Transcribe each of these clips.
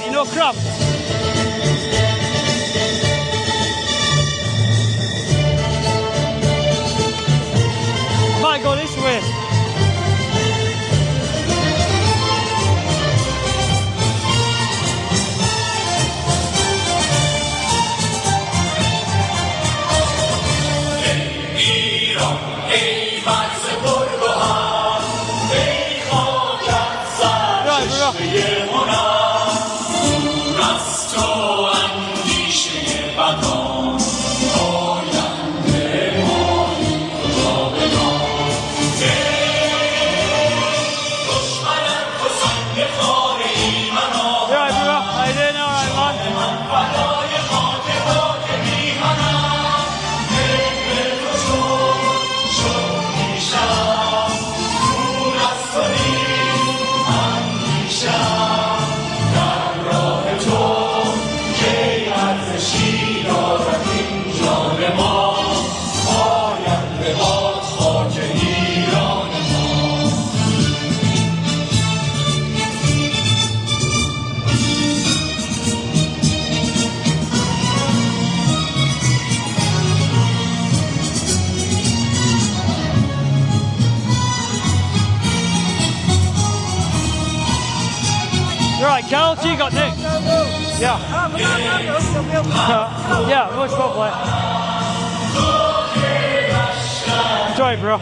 Right, you're not cramped. Might go this way. Right, Carol, so you got Nick. Yeah. Yeah, most probably. Sorry, bro.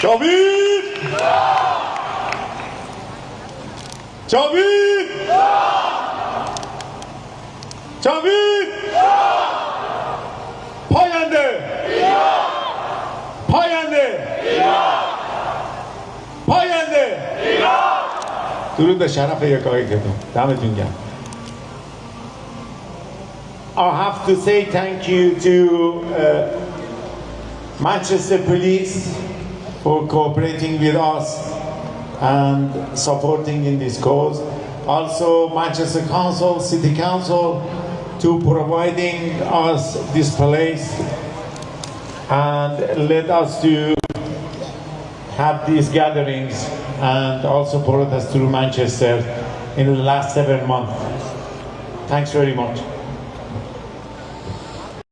جاوید! جاوید! جاوید! پاینده! پاینده! پاینده! درود به شرف یکایکتون. دمتون گرم. I have to say thank you to Manchester Police for cooperating with us and supporting in this cause. Also Manchester Council, City Council, to providing us this place and let us to have these gatherings and also protest through Manchester in the last 7 months. Thanks very much.